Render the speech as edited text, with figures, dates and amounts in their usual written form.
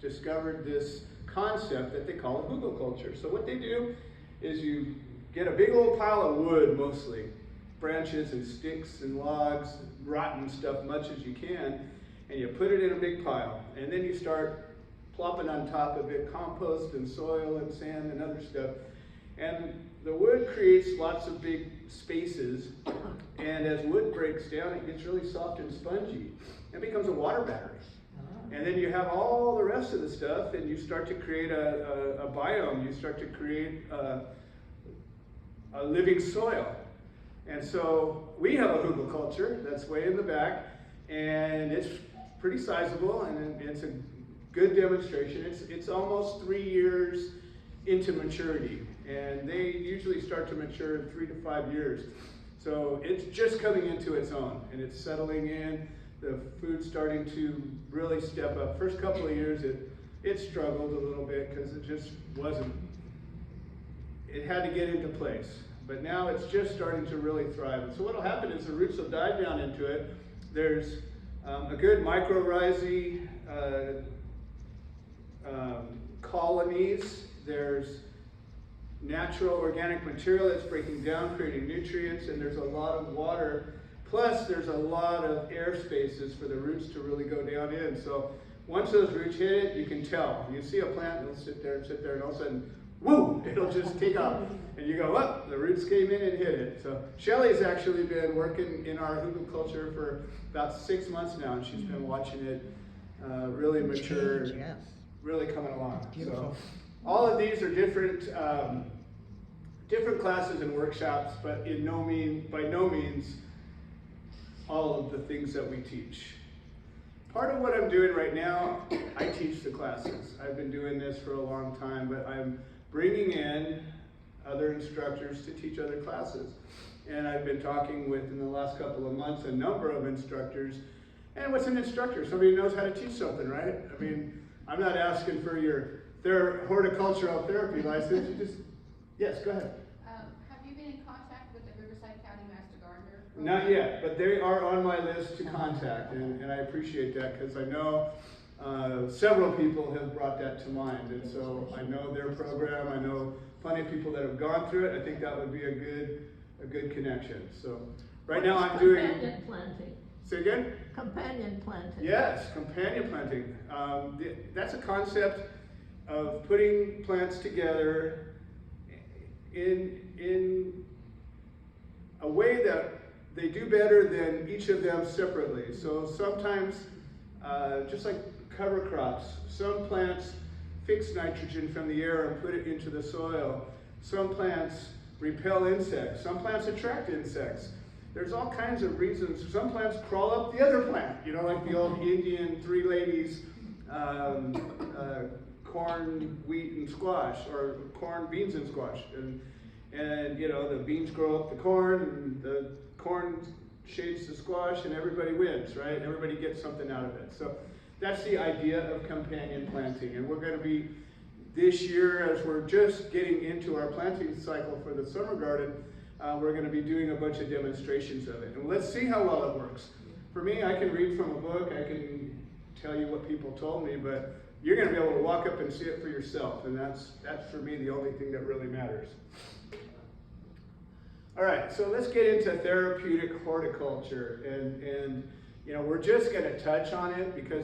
discovered this concept that they call horticulture. So what they do is you get a big old pile of wood, mostly branches and sticks and logs, rotten stuff, much as you can, and you put it in a big pile, and then you start plopping on top of it compost and soil and sand and other stuff. And the wood creates lots of big spaces, and as wood breaks down, it gets really soft and spongy. It becomes a water battery. And then you have all the rest of the stuff, and you start to create a biome. You start to create a living soil. And so we have a horticulture that's way in the back, and it's pretty sizable, and it's a good demonstration. It's almost 3 years into maturity, and they usually start to mature in 3 to 5 years. So it's just coming into its own, and it's settling in. The food's starting to really step up. First couple of years, it struggled a little bit because it just wasn't, it had to get into place. But now it's just starting to really thrive. And so what'll happen is the roots will dive down into it. There's a good mycorrhizae colonies. There's natural organic material that's breaking down, creating nutrients, and there's a lot of water. Plus, there's a lot of air spaces for the roots to really go down in. So once those roots hit it, you can tell. You see a plant, it'll sit there, and all of a sudden, woo, it'll just take off. And you go, oh, the roots came in and hit it. So Shelley's actually been working in our horticulture for about 6 months now, and she's been watching it really mature, Yes. really coming along. Beautiful. So all of these are different classes and workshops, but by no means all of the things that we teach. Part of what I'm doing right now, I teach the classes. I've been doing this for a long time, but I'm bringing in other instructors to teach other classes. And I've been talking with, in the last couple of months, a number of instructors. And what's an instructor? Somebody who knows how to teach something, right? I mean, I'm not asking for your horticultural therapy license. You just, yes, go ahead. Have you been in contact with the Riverside County Master Gardener? Not yet, but they are on my list to contact, and I appreciate that because I know several people have brought that to mind, and so I know their program. I know plenty of people that have gone through it. I think that would be a good connection. So right now I'm doing companion planting. Say again? Companion planting. Yes, companion planting. That's a concept of putting plants together in a way that they do better than each of them separately. So sometimes, just like cover crops, some plants fix nitrogen from the air and put it into the soil. Some plants repel insects. Some plants attract insects. There's all kinds of reasons. Some plants crawl up the other plant, you know, like the old Indian three ladies, corn, wheat, and squash, or corn, beans, and squash. And you know, the beans grow up the corn, and the corn shades the squash, and everybody wins, right? Everybody gets something out of it. So that's the idea of companion planting. And we're going to be, this year, as we're just getting into our planting cycle for the summer garden, we're going to be doing a bunch of demonstrations of it. And let's see how well it works. For me, I can read from a book, I can tell you what people told me, but you're going to be able to walk up and see it for yourself, and that's for me the only thing that really matters. All right, so let's get into therapeutic horticulture, and you know, we're just going to touch on it because